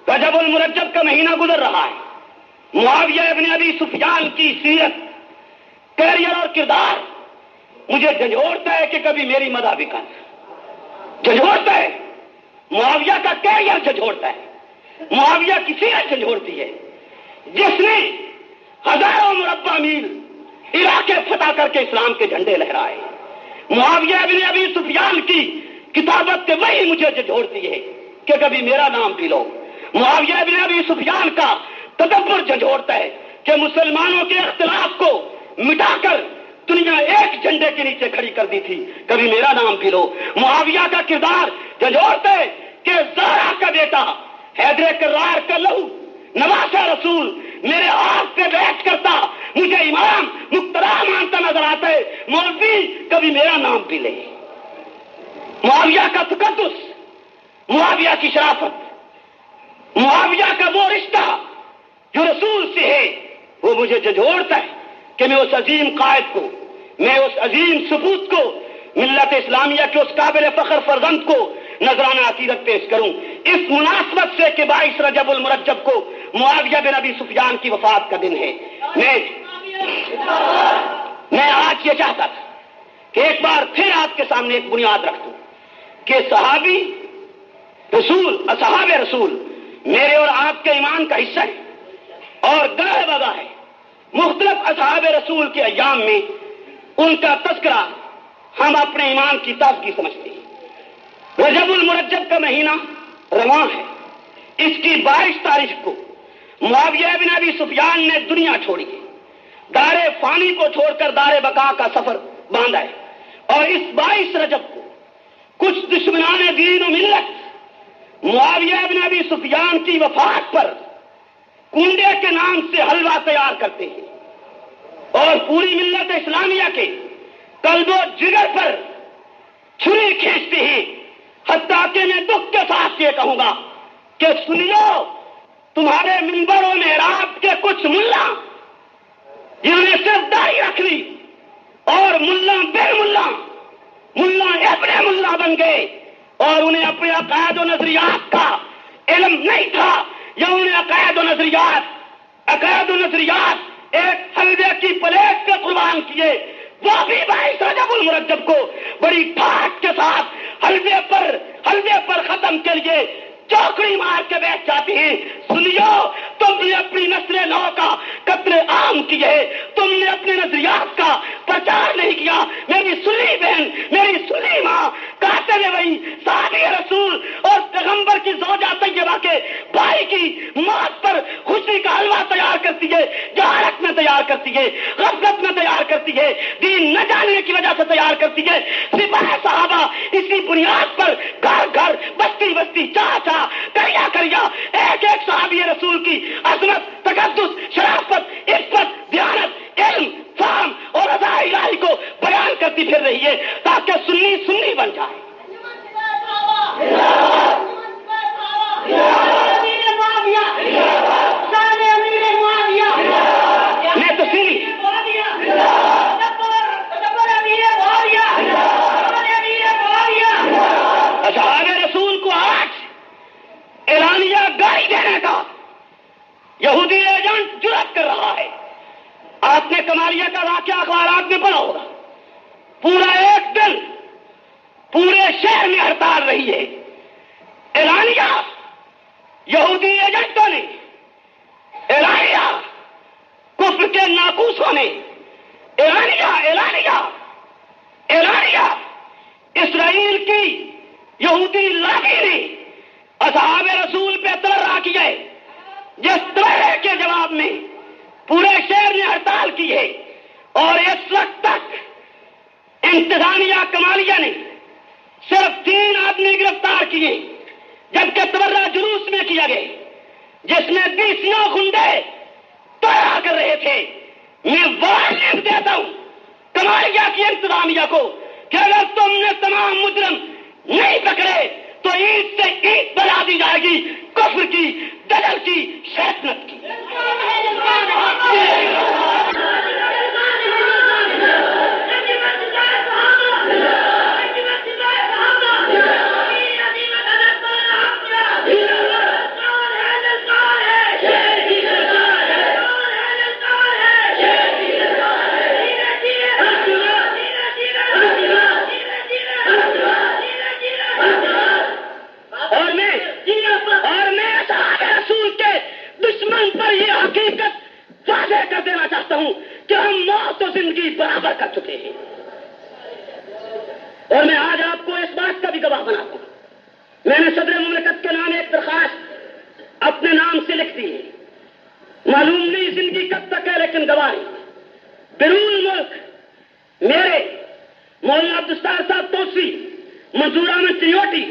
رجب المرجب کا مہینہ گزر رہا ہے. معاویہ ابن ابی سفیان کی سیرت، کیریئر اور کردار مجھے جھنجھوڑتا ہے کہ کبھی میری مدح بھی کر. جھنجھوڑتا ہے، معاویہ کا کیریئر جھنجھوڑتا ہے، معاویہ کی سیرت جھنجھوڑتی ہے، جس نے ہزاروں مربع میل علاقے فتح کر کے اسلام کے جھنڈے لہرائے. معاویہ ابن ابی سفیان کی کتابت کے وہی مجھے جھنجھوڑتی ہے کہ کبھی میرا نام بھی لو. معاویہ ابن ابی سفیان کا تدبر جھنجھوڑتا ہے کہ مسلمانوں کے اختلاف کو مٹا کر دنیا ایک جھنڈے کے نیچے کھڑی کر دی تھی، کبھی میرا نام بھی لو. معاویہ کا کردار جھنجھوڑتا ہے کہ زہرا کا بیٹا حیدر کرار کا لہو نواسہ رسول میرے آپ پہ بیٹھ کرتا مجھے امام مقتدا مانتا نظر آتا ہے، مولوی کبھی میرا نام بھی لے. معاویہ کا تقدس، معاویہ کی شرافت، معاویہ کا وہ رشتہ جو رسول سے ہے، وہ مجھے جھنجھوڑتا ہے کہ میں اس عظیم قائد کو، میں اس عظیم ثبوت کو، ملت اسلامیہ کے اس قابل فخر فرزند کو نذرانہ عقیدت پیش کروں. اس مناسبت سے کہ 22 رجب المرجب کو معاویہ بن ابی سفیان کی وفات کا دن ہے، میں آج یہ چاہتا تھا کہ ایک بار پھر آپ کے سامنے ایک بنیاد رکھ دوں کہ صحابی رسول، اصحاب رسول میرے اور آپ کے ایمان کا حصہ ہے اور گاہ بگاہ ہے. مختلف اصحاب رسول کے ایام میں ان کا تذکرہ ہم اپنے ایمان کی تازگی سمجھتے ہیں. رجب المرجب کا مہینہ رواں ہے. اس کی 22 تاریخ کو معاویہ بن ابی سفیان نے دنیا چھوڑی ہے، دار فانی کو چھوڑ کر دار بقا کا سفر باندھا ہے. اور اس 22 رجب کو کچھ دشمنان دین و ملت معاویہ بن ابی سفیان کی وفات پر کنڈے کے نام سے حلوہ تیار کرتے ہیں اور پوری ملت اسلامیہ کے قلب و جگر پر چھری کھینچتے ہیں. حتیٰ کہ میں دکھ کے ساتھ یہ کہوں گا کہ سنیو، تمہارے منبر و محراب کے کچھ ملا جنہوں نے صرف داڑھی رکھ لی اور ملا بے ملا اپنے ملا بن گئے اور انہیں اپنے عقائد و نظریات کا علم نہیں تھا، یا انہیں عقائد و نظریات ایک حلوے کی پلیٹ کے قربان کیے. وہ بھی 22 رجب المرجب کو بڑی ٹھاٹ کے ساتھ حلوے پر ختم کے لیے چوکڑی مار کے بیٹھ جاتی ہیں. سنیو، تم نے اپنی نسل نو کا قتل عام کیے، تم نے اپنے نظریات کا پرچار نہیں کیا. میری سنی بہن، میری سنی ماں کہتے ہیں وہی صحابی رسول اور پیغمبر کی زوجہ طیبہ کے بھائی کی موت پر خوشی کا حلوہ تیار کرتی ہے، جہالت میں تیار کرتی ہے، غفلت میں تیار کرتی ہے، دین نہ جاننے کی وجہ سے تیار کرتی ہے. سپاہ صحابہ اسی بنیاد پر گھر گھر بستی بستی چاچا کریا ایک صحابی رسول کی عظمت، تقدس، شرافت، عفت، دیانت، علم، فہم اور رضا الہی کو بیان کرتی پھر رہی ہے تاکہ سنی بن جائے. میں تو سنی اصحاب رسول کو آج اعلانیہ گاڑی دینے کا یہودی ایجنٹ جرأت کر رہا ہے. آپ نے کمالیہ کا واقعہ اخبارات میں پڑھا ہوگا. پورا ایک دن پورے شہر میں ہڑتال رہی ہے. اعلانیہ یہودی ایجنٹوں نے، اعلانیہ کفر کے ناقوسوں نے، اعلانیہ اسرائیل کی یہودی لابی نے اصحاب رسول پہ تبرہ کیا ہے. جس تبرے کے جواب میں پورے شہر نے ہڑتال کی ہے اور اس وقت تک انتظامیہ کمالیہ نے صرف 3 آدمی گرفتار کیے، جبکہ تبرہ جلوس میں کیا گیا جس میں 20 گنڈے توڑا کر رہے تھے. میں وارننگ دیتا ہوں کمالیہ کی انتظامیہ کو کہ اگر تم نے تمام مجرم نہیں پکڑے تو عید سے عید بنا دی جائے گی، کفر کی، دجل کی، شیطنت کی. ہوں کہ ہم موت و زندگی برابر کر چکے ہیں، اور میں آج آپ کو اس بات کا بھی گواہ بناتا ہوں۔ میں نے صدر مملکت کے نام ایک درخواست اپنے نام سے لکھ دی ہے، معلوم نہیں زندگی کب تک ہے، لیکن گواہی بیرون ملک میرے مولانا عبدالستار صاحب توسری، منظور احمد چنیوٹی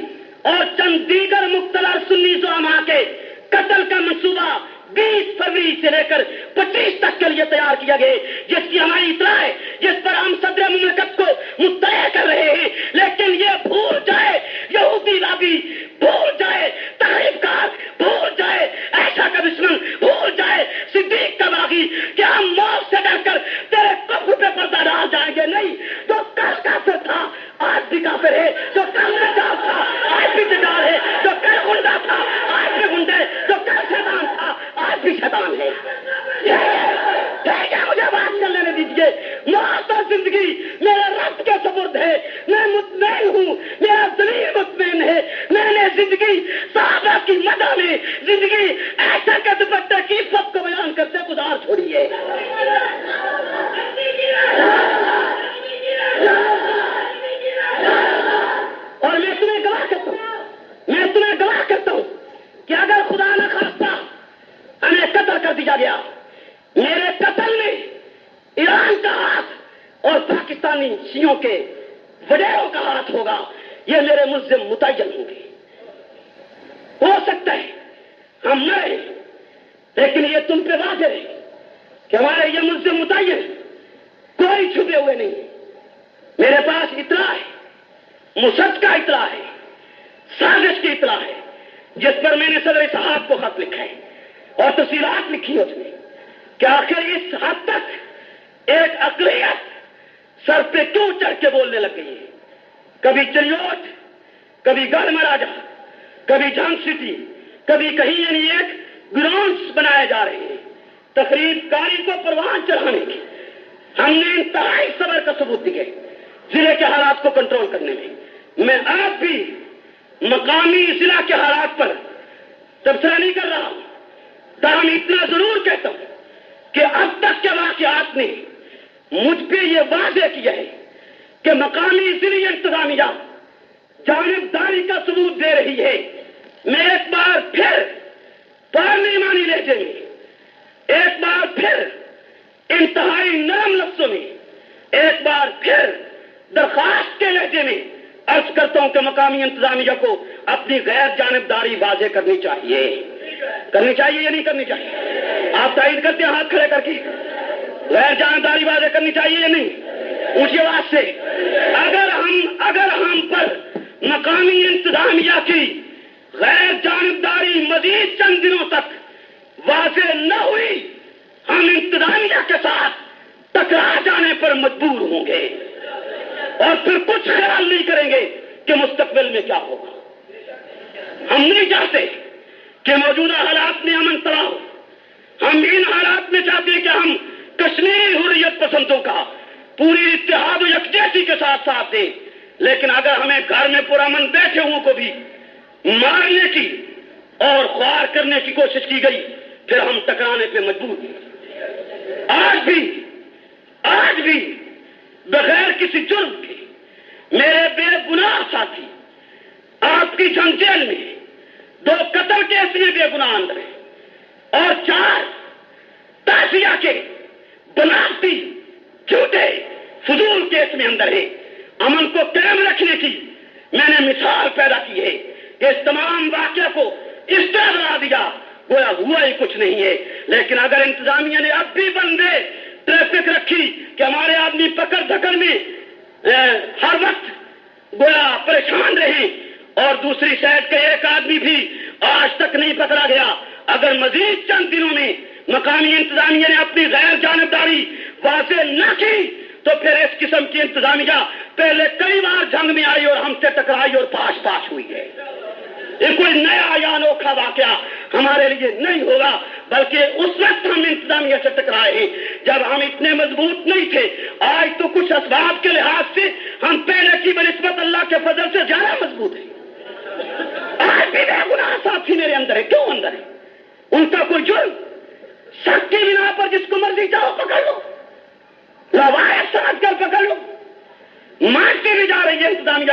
اور چند دیگر مقتدر سنی زعماء کے قتل کا منصوبہ 20 فروری سے لے کر 25 تک کے لیے تیار کیا گیا، جس کی ہماری اطلاع ہے، جس پر ہم صدر مملکت کو مطلع کر رہے ہیں، لیکن یہ بھول جائے یہودی لابی، بھول جائے تحریف کار، بھول جائے عائشہ کا دشمن، بھول جائے صدیق کا باغی کہ ہم موت سے ڈر کر تیرے کفر پہ پردہ ڈال جائیں گے۔ نہیں، جو کل کافر تھا آج بھی کافر ہے، جو کل دجال تھا آج بھی دجال ہے، جو کل گنڈا تھا آج بھی گنڈا ہے، جو کل شیطان تھا آج بھی شیطان ہے۔ مجھے بات کر لینے دیجیے۔ موت اور زندگی میرے رب کے سپرد ہے، میں مطمئن ہوں، میرا ضمیر مطمئن ہے۔ میں نے زندگی صحابہ کی مدح میں زندگی ایسا کے دوپٹے کی عفت کو بیان کرتے گزار چھوڑی ہے۔ اور میں تمہیں گواہ کرتا ہوں کہ اگر خدا نہ خواستہ ہمیں قتل کر دیا گیا، میرے قتل میں ایران کا ہاتھ اور پاکستانی شیعوں کے وڈیروں کا ہاتھ ہوگا، یہ میرے ملزم متعین ہوں گے۔ ہو سکتا ہے ہم نہ رہیں، لیکن یہ تم پہ واضح ہے کہ ہمارے یہ ملزم متعین کوئی چھپے ہوئے نہیں۔ میرے پاس اطلاع ہے، مصدقہ اطلاع ہے، سازش کی اطلاع ہے، جس پر میں نے صدر صاحب کو خط لکھا ہے اور تفصیلات لکھی اس میں کہ آخر اس حد تک ایک اقلیت سر پہ کیوں چڑھ کے بولنے لگ گئی ہے۔ کبھی چنیوٹ، کبھی گڑھ مہاراجا، کبھی جھانگ سٹی، کبھی کہیں، یعنی ایک گراؤنڈز بنائے جا رہے ہیں تقریب کاری کو پروان چڑھانے کی۔ ہم نے انتہائی صبر کا ثبوت دیے ضلع کے حالات کو کنٹرول کرنے میں۔ میں آج بھی مقامی ضلع کے حالات پر تبصرہ نہیں کر رہا ہوں، تاہم اتنا ضرور کہتا ہوں کہ اب تک کے واقعات نے مجھ پہ یہ واضح کیا ہے کہ مقامی ضلعی انتظامیہ جانبداری کا ثبوت دے رہی ہے۔ میں ایک بار پھر پارلیمانی لہجے میں، ایک بار پھر انتہائی نرم لفظوں میں، ایک بار پھر درخواست کے لہجے میں عرض کرتا ہوں کہ مقامی انتظامیہ کو اپنی غیر جانبداری واضح کرنی چاہیے۔ کرنی چاہیے یا نہیں کرنی چاہیے؟ آپ تائید کرتے ہیں ہاتھ کھڑے کر کے؟ غیر جانبداری واضح کرنی چاہیے یا نہیں؟ اونچی آواز سے۔ اگر ہم پر مقامی انتظامیہ کی غیر جانبداری مزید چند دنوں تک واضح نہ ہوئی، ہم انتظامیہ کے ساتھ ٹکرا جانے پر مجبور ہوں گے اور پھر کچھ خیال نہیں کریں گے کہ مستقبل میں کیا ہوگا۔ ہم نہیں چاہتے کہ موجودہ حالات میں امن طرح ہو۔ ہم ان حالات میں چاہتے ہیں کہ ہم کشمیری حریت پسندوں کا پوری اتحاد و یکجہتی کے ساتھ دیں، لیکن اگر ہمیں گھر میں پرامن بیٹھے ہوں کو بھی مارنے کی اور خوار کرنے کی کوشش کی گئی، پھر ہم ٹکرانے پہ مجبور ہیں۔ آج بھی بغیر کسی جرم کے میرے بے گناہ ساتھی آپ کی جنگ جیل میں 2 قتل کیس میں بے گناہ اندر ہیں اور 4 تعزیہ کے بناوٹی جھوٹے فضول کیس میں اندر ہے۔ امن کو قائم رکھنے کی میں نے مثال پیدا کی ہے کہ اس تمام واقعہ کو اس طرح بنا دیا گویا ہوا ہی کچھ نہیں ہے۔ لیکن اگر انتظامیہ نے اب بھی بندے ٹریفک رکھی کہ ہمارے آدمی پکڑ دھکڑ میں ہر وقت گویا پریشان رہے اور دوسری سائڈ کے ایک آدمی بھی آج تک نہیں پکڑا گیا، اگر مزید چند دنوں میں مقامی انتظامیہ نے اپنی غیر جانبداری واضح نہ کی تو پھر اس قسم کی انتظامیہ پہلے کئی بار جنگ میں آئی اور ہم سے ٹکرائی اور پاش ہوئی ہے۔ یہ کوئی نیا یا انوکھا واقعہ ہمارے لیے نہیں ہوگا، بلکہ اس وقت ہم انتظامیہ سے ٹکرائے ہیں جب ہم اتنے مضبوط نہیں تھے۔ آج تو کچھ اسباب کے لحاظ سے ہم پہلے کی بنسبت اللہ کے فضل سے زیادہ مضبوط ہیں۔ آج بھی بے گناہ ساتھی میرے اندر ہے۔ کیوں اندر ہے؟ ان کا کوئی جرم؟ شک کی بنا پر جس کو مرضی جاؤ پکڑ لو۔ انتظامیہ